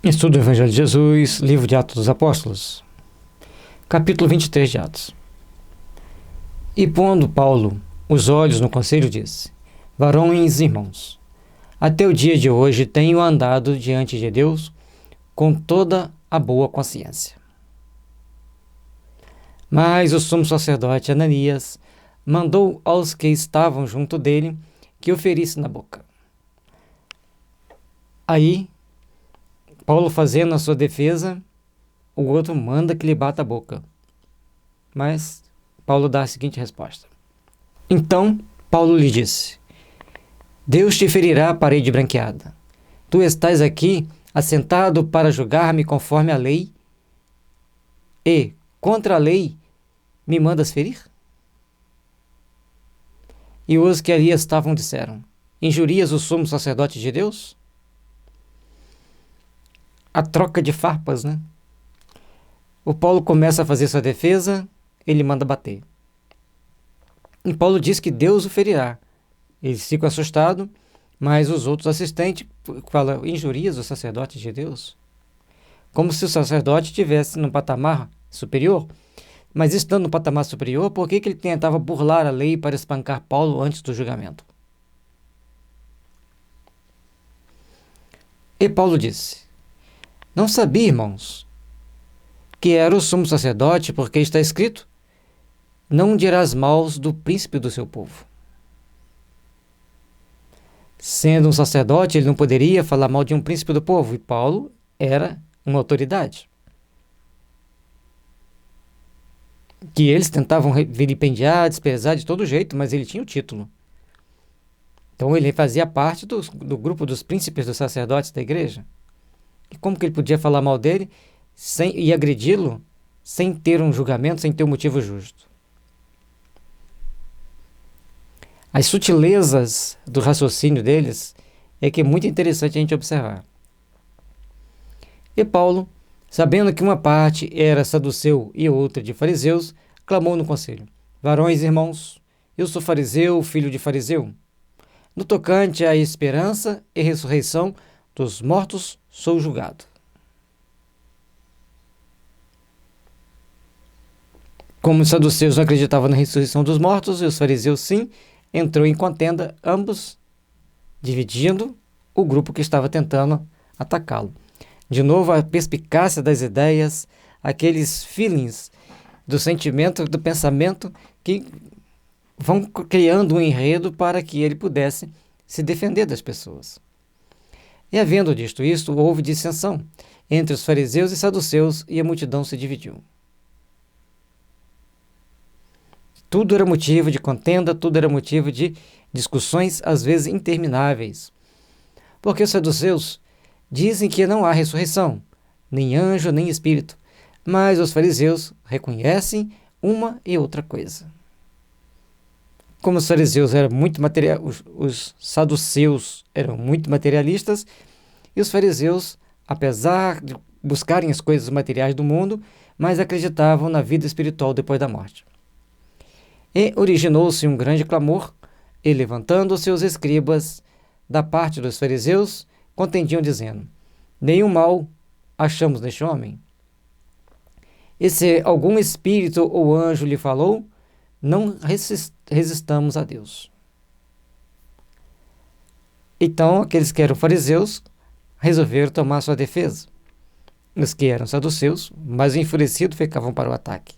Estudo do Evangelho de Jesus, livro de Atos dos Apóstolos, capítulo 23 de Atos. E pondo Paulo os olhos no conselho, disse: Varões e irmãos, até o dia de hoje tenho andado diante de Deus com toda a boa consciência. Mas o sumo sacerdote Ananias mandou aos que estavam junto dele que o ferisse na boca. Aí, Paulo, fazendo a sua defesa, o outro manda que lhe bata a boca. Mas Paulo dá a seguinte resposta: Então Paulo lhe disse: Deus te ferirá a parede branqueada. Tu estás aqui assentado para julgar-me conforme a lei e, contra a lei, me mandas ferir? E os que ali estavam disseram: Injurias o sumo sacerdote de Deus? A troca de farpas, né? O Paulo começa a fazer sua defesa, ele manda bater. E Paulo diz que Deus o ferirá. Eles ficam assustados, mas os outros assistentes falam: Injurias o sacerdote de Deus? Como se o sacerdote estivesse num patamar superior. Mas estando no patamar superior, por que ele tentava burlar a lei para espancar Paulo antes do julgamento? E Paulo disse: Não sabia, irmãos, que era o sumo sacerdote, porque está escrito: Não dirás mal do príncipe do seu povo. Sendo um sacerdote, ele não poderia falar mal de um príncipe do povo, e Paulo era uma autoridade. Que eles tentavam vilipendiar, desprezar de todo jeito, mas ele tinha o título. Então ele fazia parte do grupo dos príncipes dos sacerdotes da igreja. E como que ele podia falar mal dele e agredi-lo sem ter um julgamento, sem ter um motivo justo? As sutilezas do raciocínio deles é que é muito interessante a gente observar. E Paulo, sabendo que uma parte era saduceu e outra de fariseus, clamou no conselho: Varões e irmãos, eu sou fariseu, filho de fariseu. No tocante à esperança e ressurreição dos mortos, sou julgado. Como os saduceus não acreditavam na ressurreição dos mortos, e os fariseus sim, entrou em contenda, ambos dividindo o grupo que estava tentando atacá-lo. De novo, a perspicácia das ideias, aqueles feelings do sentimento, do pensamento, que vão criando um enredo para que ele pudesse se defender das pessoas. E havendo disto isto, houve dissensão entre os fariseus e saduceus, e a multidão se dividiu. Tudo era motivo de contenda, tudo era motivo de discussões, às vezes intermináveis. Porque os saduceus dizem que não há ressurreição, nem anjo, nem espírito, mas os fariseus reconhecem uma e outra coisa. Como os fariseus eram muito os saduceus eram muito materialistas, e os fariseus, apesar de buscarem as coisas materiais do mundo, mas acreditavam na vida espiritual depois da morte. E originou-se um grande clamor, e levantando os seus escribas da parte dos fariseus, contendiam dizendo: Nenhum mal achamos neste homem. E se algum espírito ou anjo lhe falou, não resistamos a Deus. Então, aqueles que eram fariseus resolveram tomar sua defesa. Os que eram saduceus, mais enfurecidos, ficavam para o ataque.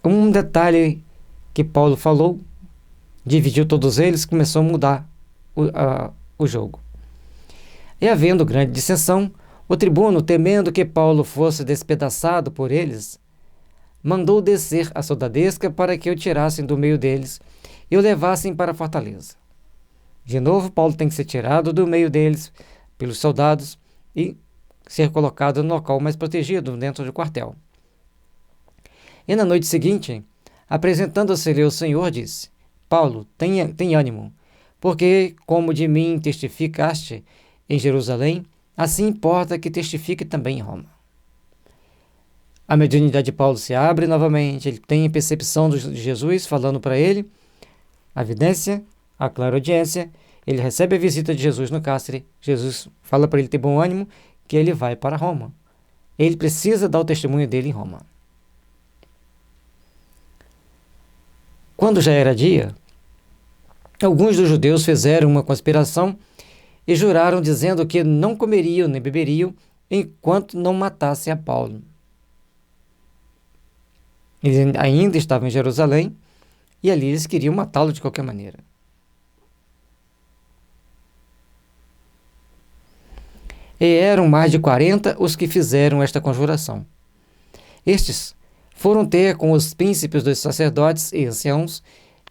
Um detalhe que Paulo falou dividiu todos eles, começou a mudar o jogo. E havendo grande dissensão, o tribuno, temendo que Paulo fosse despedaçado por eles, mandou descer a soldadesca para que o tirassem do meio deles e o levassem para a fortaleza. De novo, Paulo tem que ser tirado do meio deles pelos soldados e ser colocado no local mais protegido, dentro do quartel. E na noite seguinte, apresentando-se-lhe o Senhor, disse: Paulo, tem ânimo, porque como de mim testificaste em Jerusalém, assim importa que testifique também em Roma. A mediunidade de Paulo se abre novamente, ele tem a percepção de Jesus falando para ele, a evidência, a clareaudiência, ele recebe a visita de Jesus no cárcere. Jesus fala para ele ter bom ânimo, que ele vai para Roma. Ele precisa dar o testemunho dele em Roma. Quando já era dia, alguns dos judeus fizeram uma conspiração e juraram dizendo que não comeriam nem beberiam enquanto não matassem a Paulo. Eles ainda estavam em Jerusalém e ali eles queriam matá-lo de qualquer maneira. E eram mais de 40 os que fizeram esta conjuração. Estes foram ter com os príncipes dos sacerdotes e anciãos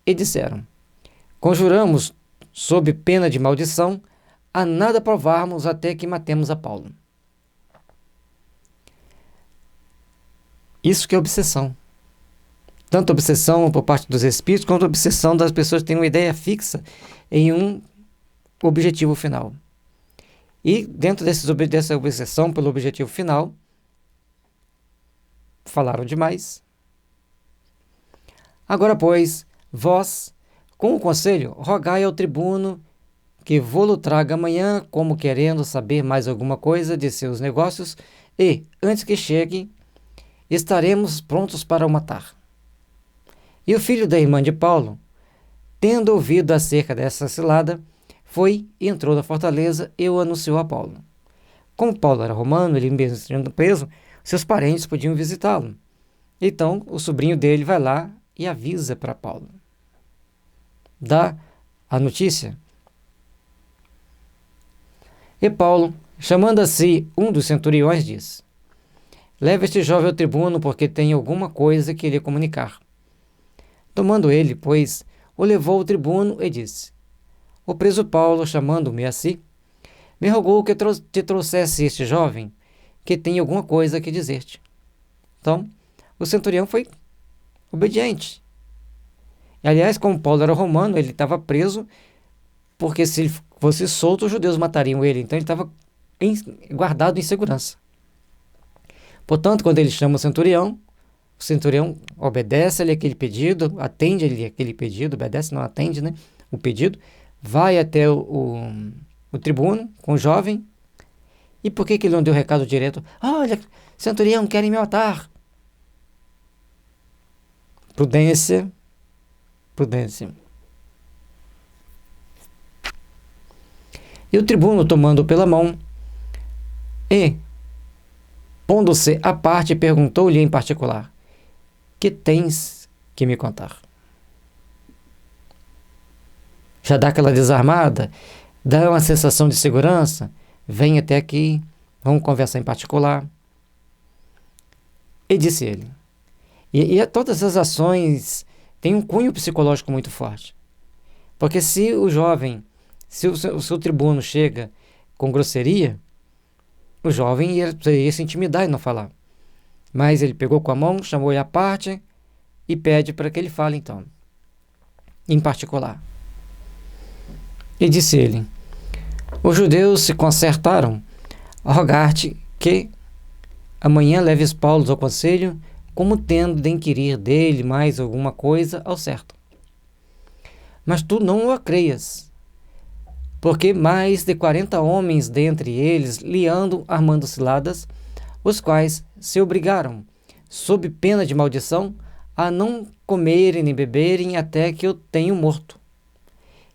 e disseram: conjuramos, sob pena de maldição, a nada provarmos até que matemos a Paulo. Isso que é obsessão. Tanto obsessão por parte dos espíritos, quanto obsessão das pessoas que têm uma ideia fixa em um objetivo final. E dentro dessa obsessão pelo objetivo final, falaram demais. Agora, pois, vós, com o conselho, rogai ao tribuno que vô-lo traga amanhã, como querendo saber mais alguma coisa de seus negócios, e, antes que chegue, estaremos prontos para o matar. E o filho da irmã de Paulo, tendo ouvido acerca dessa cilada, foi e entrou na fortaleza e o anunciou a Paulo. Como Paulo era romano, ele mesmo estando preso, seus parentes podiam visitá-lo. Então, o sobrinho dele vai lá e avisa para Paulo. Dá a notícia. E Paulo, chamando a si um dos centuriões, diz: leve este jovem ao tribuno, porque tem alguma coisa que lhe comunicar. Tomando ele, pois, o levou ao tribuno e disse: o preso Paulo, chamando-me a si, me rogou que te trouxesse este jovem, que tem alguma coisa a dizer-te. Então, o centurião foi obediente. E, aliás, como Paulo era romano, ele estava preso, porque se ele fosse solto, os judeus matariam ele. Então, ele estava guardado em segurança. Portanto, quando ele chama o centurião obedece-lhe aquele pedido, atende-lhe aquele pedido, obedece, não atende, né? O pedido, vai até o tribuno com o jovem. E por que ele não deu recado direto? Olha, centurião, querem me matar. Prudência. E o tribuno, tomando-o pela mão e, pondo-se à parte, perguntou-lhe em particular: que tens que me contar? Já dá aquela desarmada, dá uma sensação de segurança. Vem até aqui, vamos conversar em particular. E disse ele. E todas as ações têm um cunho psicológico muito forte. Porque se o jovem, se o tribuno chega com grosseria, o jovem ia se intimidar e não falar. Mas ele pegou com a mão, chamou ele à parte e pede para que ele fale então, em particular. E disse ele: os judeus se concertaram a rogar-te que amanhã leves Paulo ao conselho, como tendo de inquirir dele mais alguma coisa ao certo. Mas tu não o creias, porque mais de 40 homens dentre eles lhe andam armando ciladas, os quais se obrigaram, sob pena de maldição, a não comerem nem beberem até que eu tenho morto.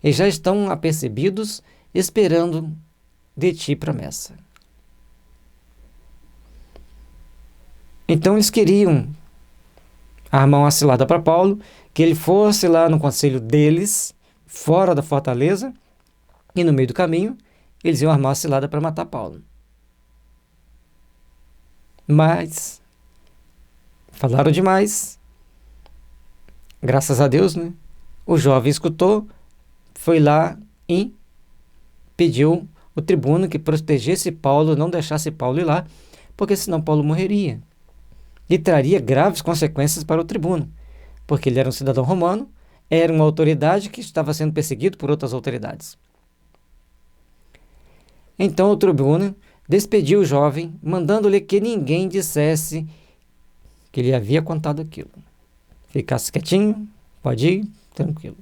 E já estão apercebidos, esperando de ti promessa. Então eles queriam armar uma cilada para Paulo, que ele fosse lá no conselho deles, fora da fortaleza, e no meio do caminho, eles iam armar a cilada para matar Paulo. Mas falaram demais. Graças a Deus, né? O jovem escutou, foi lá e pediu o tribuno que protegesse Paulo, não deixasse Paulo ir lá, porque senão Paulo morreria. E traria graves consequências para o tribuno, porque ele era um cidadão romano, era uma autoridade que estava sendo perseguido por outras autoridades. Então o tribuno despediu o jovem, mandando-lhe que ninguém dissesse que ele havia contado aquilo. Ficasse quietinho, pode ir, tranquilo.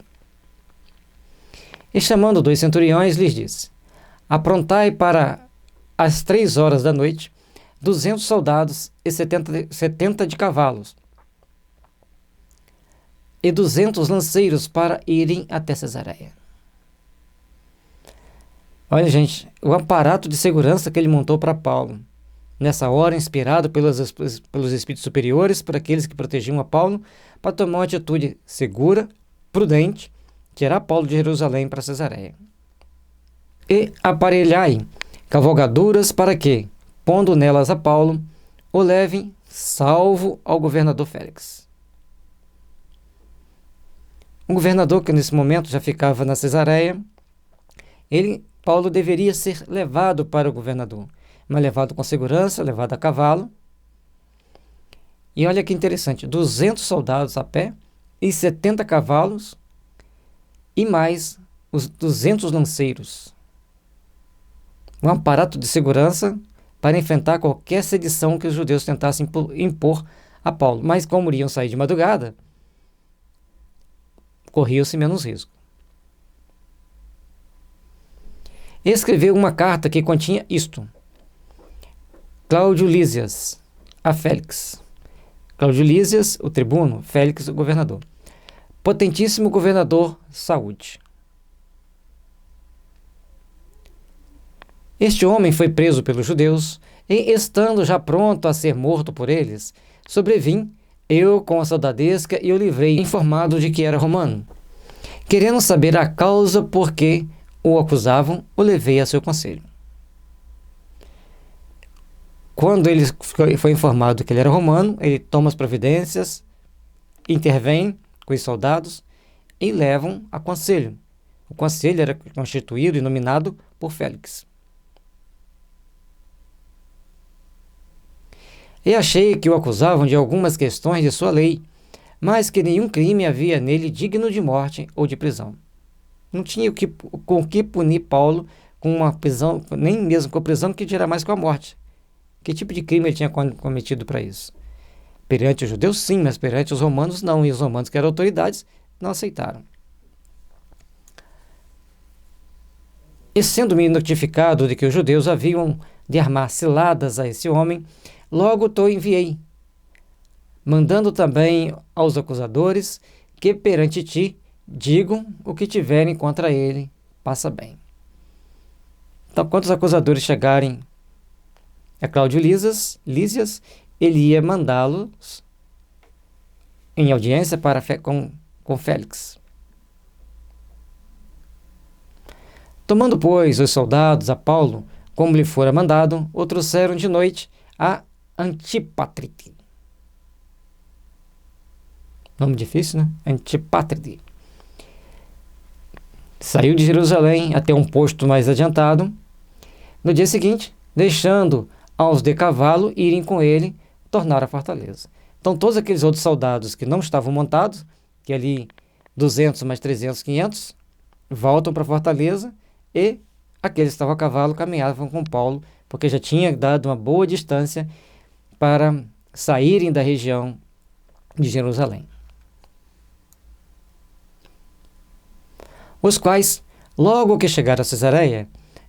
E chamando 2 centuriões, lhes disse: aprontai para as 3 horas da noite 200 soldados e 70 de cavalos, e 200 lanceiros para irem até Cesareia. Olha, gente, o aparato de segurança que ele montou para Paulo. Nessa hora, inspirado pelos espíritos superiores, por aqueles que protegiam a Paulo, para tomar uma atitude segura, prudente, tirar Paulo de Jerusalém para Cesareia. E aparelhai cavalgaduras para que, pondo nelas a Paulo, o levem salvo ao governador Félix. O governador, que nesse momento já ficava na Cesareia, Paulo deveria ser levado para o governador, mas levado com segurança, levado a cavalo. E olha que interessante, 200 soldados a pé e 70 cavalos e mais os 200 lanceiros. Um aparato de segurança para enfrentar qualquer sedição que os judeus tentassem impor a Paulo. Mas como iriam sair de madrugada, corria-se menos risco. Escreveu uma carta que continha isto: Cláudio Lísias a Félix. Cláudio Lísias, o tribuno, Félix, o governador. Potentíssimo governador, saúde. Este homem foi preso pelos judeus, e estando já pronto a ser morto por eles, sobrevim eu com a soldadesca e o livrei, informado de que era romano. Querendo saber a causa por que o acusavam, o levei a seu conselho. Quando ele foi informado que ele era romano, ele toma as providências, intervém com os soldados e levam a conselho. O conselho era constituído e nominado por Félix. E achei que o acusavam de algumas questões de sua lei, mas que nenhum crime havia nele digno de morte ou de prisão. Não tinha com o que punir Paulo com uma prisão, nem mesmo com a prisão, que dirá mais com a morte. Que tipo de crime ele tinha cometido para isso? Perante os judeus, sim, mas perante os romanos, não. E os romanos, que eram autoridades, não aceitaram. E sendo-me notificado de que os judeus haviam de armar ciladas a esse homem, logo o enviei, mandando também aos acusadores que perante ti digam o que tiverem contra ele, passa bem. Então, quando os acusadores chegarem a Cláudio Lísias, ele ia mandá-los em audiência com Félix. Tomando, pois, os soldados a Paulo, como lhe fora mandado, o trouxeram de noite a Antipátride. Nome difícil, né? Antipátride. Saiu de Jerusalém até um posto mais adiantado. No dia seguinte, deixando aos de cavalo irem com ele, tornaram a fortaleza. Então, todos aqueles outros soldados que não estavam montados, que ali 200 mais 300, 500, voltam para a fortaleza, e aqueles que estavam a cavalo caminhavam com Paulo, porque já tinha dado uma boa distância para saírem da região de Jerusalém. Os quais, logo que chegaram a Cesareia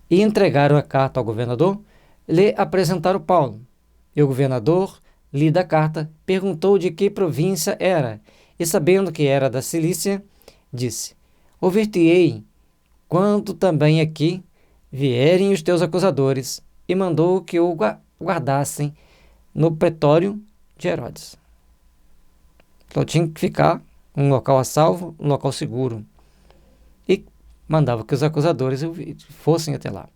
e entregaram a carta ao governador, lhe apresentaram Paulo. E o governador, lida a carta, perguntou de que província era, e sabendo que era da Cilícia, disse: ouvir-te-ei quando também aqui vierem os teus acusadores, e mandou que o guardassem no pretório de Herodes. Então tinha que ficar um local a salvo, um local seguro. E mandava que os acusadores fossem até lá.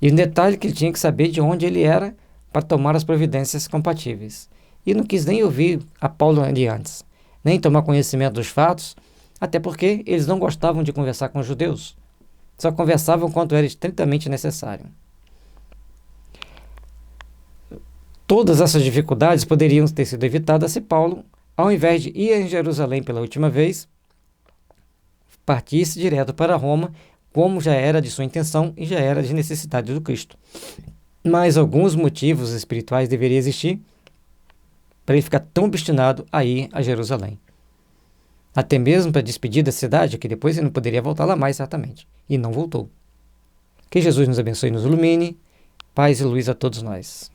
E um detalhe, que ele tinha que saber de onde ele era para tomar as providências compatíveis. E não quis nem ouvir a Paulo ali antes, nem tomar conhecimento dos fatos, até porque eles não gostavam de conversar com os judeus. Só conversavam quando era estritamente necessário. Todas essas dificuldades poderiam ter sido evitadas se Paulo, ao invés de ir em Jerusalém pela última vez, partisse direto para Roma, como já era de sua intenção e já era de necessidade do Cristo. Mas alguns motivos espirituais deveriam existir para ele ficar tão obstinado a ir a Jerusalém. até mesmo para despedir da cidade, que depois ele não poderia voltar lá mais, certamente. E não voltou. Que Jesus nos abençoe e nos ilumine. Paz e luz a todos nós.